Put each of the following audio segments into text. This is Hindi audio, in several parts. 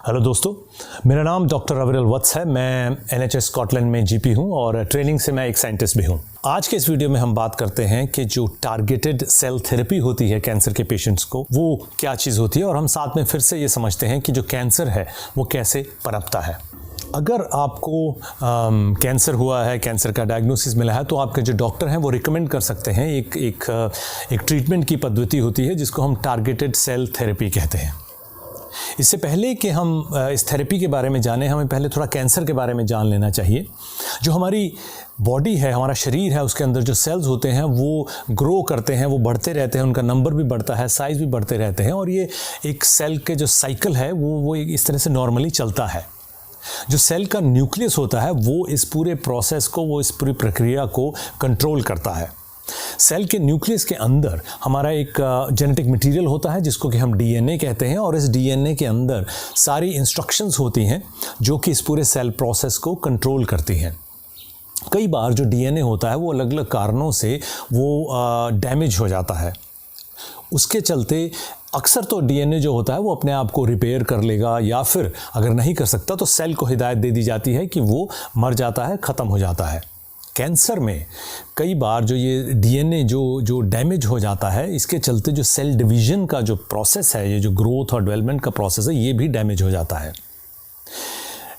हेलो दोस्तों, मेरा नाम डॉक्टर रविरल वत्स है। मैं NHS स्कॉटलैंड में जीपी हूं और ट्रेनिंग से मैं एक साइंटिस्ट भी हूं। आज के इस वीडियो में हम बात करते हैं कि जो टारगेटेड सेल थेरेपी होती है कैंसर के पेशेंट्स को, वो क्या चीज़ होती है और हम साथ में फिर से ये समझते हैं कि जो कैंसर है वो कैसे पनपता है। अगर आपको कैंसर हुआ है, कैंसर का डायग्नोसिस मिला है, तो आपके जो डॉक्टर हैं वो रिकमेंड कर सकते हैं एक ट्रीटमेंट की पद्धति होती है जिसको हम टारगेटेड सेल थेरेपी कहते हैं। इससे पहले कि हम इस थेरेपी के बारे में जानें, हमें पहले थोड़ा कैंसर के बारे में जान लेना चाहिए। जो हमारी बॉडी है, हमारा शरीर है, उसके अंदर जो सेल्स होते हैं वो ग्रो करते हैं, वो बढ़ते रहते हैं, उनका नंबर भी बढ़ता है, साइज़ भी बढ़ते रहते हैं और ये एक सेल के जो साइकिल है वो इस तरह से नॉर्मली चलता है। जो सेल का न्यूक्लियस होता है वो इस पूरे प्रोसेस को, वो इस पूरी प्रक्रिया को कंट्रोल करता है। सेल के न्यूक्लियस के अंदर हमारा एक जेनेटिक मटेरियल होता है जिसको कि हम DNA कहते हैं और इस DNA के अंदर सारी इंस्ट्रक्शंस होती हैं जो कि इस पूरे सेल प्रोसेस को कंट्रोल करती हैं। कई बार जो DNA होता है वो अलग अलग कारणों से वो डैमेज हो जाता है। उसके चलते अक्सर तो DNA जो होता है वो अपने आप को रिपेयर कर लेगा, या फिर अगर नहीं कर सकता तो सेल को हिदायत दे दी जाती है कि वो मर जाता है, ख़त्म हो जाता है। कैंसर में कई बार जो ये DNA जो डैमेज हो जाता है, इसके चलते जो सेल डिवीज़न का जो प्रोसेस है, ये जो ग्रोथ और डेवलपमेंट का प्रोसेस है, ये भी डैमेज हो जाता है।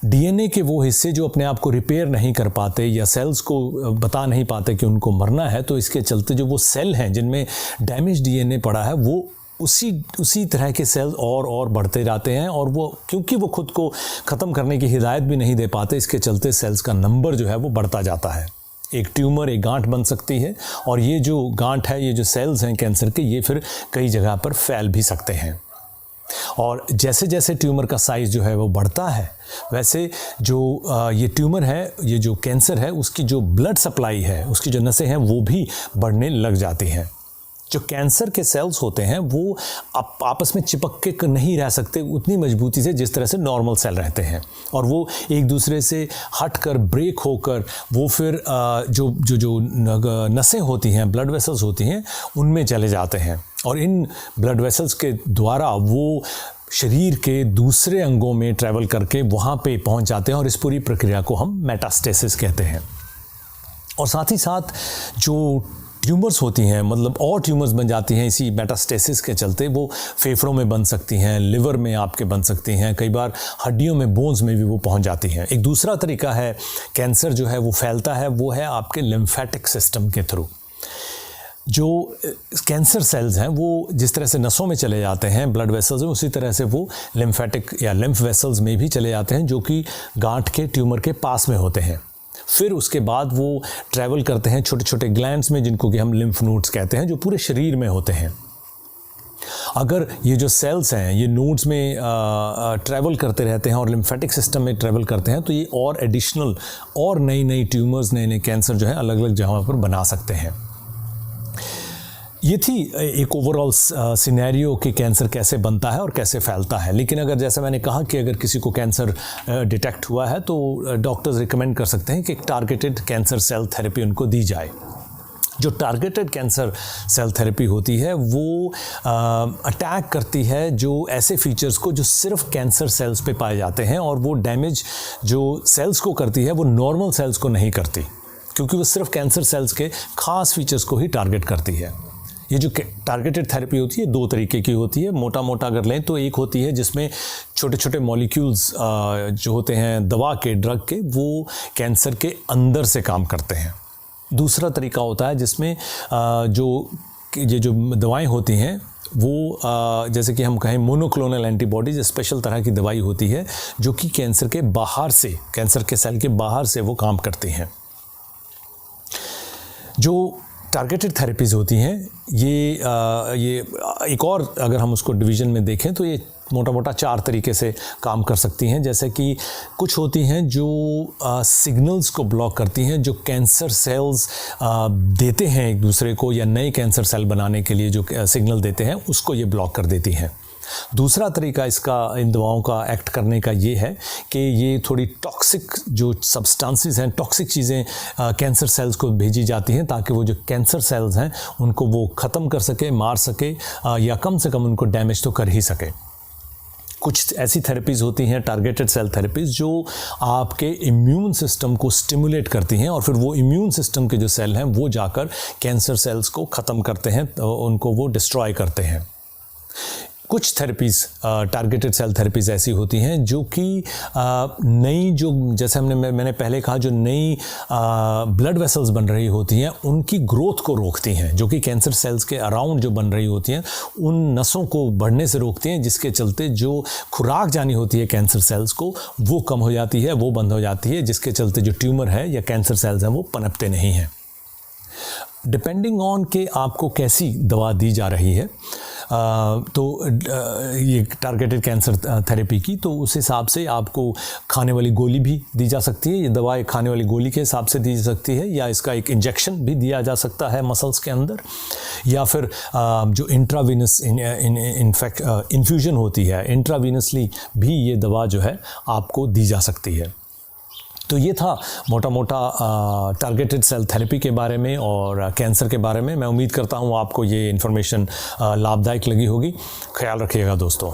DNA के वो हिस्से जो अपने आप को रिपेयर नहीं कर पाते या सेल्स को बता नहीं पाते कि उनको मरना है, तो इसके चलते जो वो सेल हैं जिनमें डैमेज DNA पड़ा है वो उसी तरह के सेल्स और बढ़ते जाते हैं और वो क्योंकि वो खुद को ख़त्म करने की हिदायत भी नहीं दे पाते, इसके चलते सेल्स का नंबर जो है वो बढ़ता जाता है। एक ट्यूमर, एक गांठ बन सकती है और ये जो गांठ है, ये जो सेल्स हैं कैंसर के, ये फिर कई जगह पर फैल भी सकते हैं। और जैसे जैसे ट्यूमर का साइज़ जो है वो बढ़ता है, वैसे जो ये ट्यूमर है, ये जो कैंसर है, उसकी जो ब्लड सप्लाई है, उसकी जो नसें हैं वो भी बढ़ने लग जाती हैं। जो कैंसर के सेल्स होते हैं वो आपस में चिपक के नहीं रह सकते उतनी मजबूती से जिस तरह से नॉर्मल सेल रहते हैं, और वो एक दूसरे से हटकर, ब्रेक होकर वो फिर जो नसें होती हैं, ब्लड वेसल्स होती हैं, उनमें चले जाते हैं और इन ब्लड वेसल्स के द्वारा वो शरीर के दूसरे अंगों में ट्रैवल करके वहाँ पे पहुँच जाते हैं और इस पूरी प्रक्रिया को हम मेटास्टेसिस कहते हैं। और साथ ही साथ जो ट्यूमर्स होती हैं, मतलब और ट्यूमर्स बन जाती हैं इसी मेटास्टेसिस के चलते, वो फेफड़ों में बन सकती हैं, लिवर में आपके बन सकती हैं, कई बार हड्डियों में, बोन्स में भी वो पहुंच जाती हैं। एक दूसरा तरीका है कैंसर जो है वो फैलता है, वो है आपके लिम्फेटिक सिस्टम के थ्रू। जो कैंसर सेल्स हैं वो जिस तरह से नसों में चले जाते हैं, ब्लड वेसल्स में, उसी तरह से वो लिम्फेटिक या लिम्फ वेसल्स में भी चले जाते हैं जो कि गांठ के, ट्यूमर के पास में होते हैं। फिर उसके बाद वो ट्रैवल करते हैं छोटे छोटे ग्लैंड्स में जिनको कि हम लिम्फ नोड्स कहते हैं, जो पूरे शरीर में होते हैं। अगर ये जो सेल्स हैं ये नोड्स में ट्रैवल करते रहते हैं और लिम्फेटिक सिस्टम में ट्रैवल करते हैं, तो ये और एडिशनल और नई ट्यूमर्स, नए कैंसर जो है अलग अलग जगहों पर बना सकते हैं। ये थी एक ओवरऑल सिनेरियो कि कैंसर कैसे बनता है और कैसे फैलता है। लेकिन अगर जैसा मैंने कहा कि अगर किसी को कैंसर डिटेक्ट हुआ है तो डॉक्टर्स रिकमेंड कर सकते हैं कि एक टारगेटेड कैंसर सेल थेरेपी उनको दी जाए। जो टारगेटेड कैंसर सेल थेरेपी होती है वो अटैक करती है जो ऐसे फीचर्स को जो सिर्फ कैंसर सेल्स पे पाए जाते हैं, और वो डैमेज जो सेल्स को करती है वो नॉर्मल सेल्स को नहीं करती, क्योंकि वो सिर्फ कैंसर सेल्स के खास फीचर्स को ही टारगेट करती है। ये जो टारगेटेड थेरेपी होती है दो तरीके की होती है। मोटा अगर लें तो एक होती है जिसमें छोटे छोटे मॉलिक्यूल्स जो होते हैं दवा के, ड्रग के, वो कैंसर के अंदर से काम करते हैं। दूसरा तरीका होता है जिसमें ये जो दवाएं होती हैं वो जैसे कि हम कहें मोनोक्लोनल एंटीबॉडीज, स्पेशल तरह की दवाई होती है जो कि कैंसर के बाहर से, कैंसर के सेल के बाहर से वो काम करती हैं। जो टारगेटेड थेरेपीज़ होती हैं ये एक और अगर हम उसको डिवीज़न में देखें तो ये मोटा 4 तरीके से काम कर सकती हैं। जैसे कि कुछ होती हैं जो सिग्नल्स को ब्लॉक करती हैं, जो कैंसर सेल्स देते हैं एक दूसरे को, या नए कैंसर सेल बनाने के लिए जो सिग्नल देते हैं उसको ये ब्लॉक कर देती हैं। दूसरा तरीका इसका, इन दवाओं का एक्ट करने का ये है कि ये थोड़ी टॉक्सिक जो सब्सटेंसेस हैं, टॉक्सिक चीज़ें कैंसर सेल्स को भेजी जाती हैं ताकि वो जो कैंसर सेल्स हैं उनको वो ख़त्म कर सके, मार सके, या कम से कम उनको डैमेज तो कर ही सके। कुछ ऐसी थेरेपीज़ होती हैं टारगेटेड सेल थेरेपीज़ जो आपके इम्यून सिस्टम को स्टिमुलेट करती हैं और फिर वो इम्यून सिस्टम के जो सेल हैं वो जाकर कैंसर सेल्स को ख़त्म करते हैं, तो उनको वो डिस्ट्रॉय करते हैं। कुछ थेरेपीज़ टारगेटेड सेल थेरेपीज़ ऐसी होती हैं जो कि नई, जो जैसे मैंने पहले कहा, जो नई ब्लड वेसल्स बन रही होती हैं उनकी ग्रोथ को रोकती हैं, जो कि कैंसर सेल्स के अराउंड जो बन रही होती हैं उन नसों को बढ़ने से रोकती हैं, जिसके चलते जो खुराक जानी होती है कैंसर सेल्स को वो कम हो जाती है, वो बंद हो जाती है, जिसके चलते जो ट्यूमर है या कैंसर सेल्स हैं वो पनपते नहीं हैं। डिपेंडिंग ऑन कि आपको कैसी दवा दी जा रही है, तो ये टारगेटेड कैंसर थेरेपी की, तो उस हिसाब से आपको खाने वाली गोली भी दी जा सकती है। ये दवा एक खाने वाली गोली के हिसाब से दी जा सकती है, या इसका एक इंजेक्शन भी दिया जा सकता है मसल्स के अंदर, या फिर जो इंट्रावीनस इन्फ्यूजन होती है, इंट्रावीनसली भी ये दवा जो है आपको दी जा सकती है। तो ये था मोटा मोटा टारगेटेड सेल थेरेपी के बारे में और कैंसर के बारे में। मैं उम्मीद करता हूँ आपको ये इन्फॉर्मेशन लाभदायक लगी होगी। ख्याल रखिएगा दोस्तों।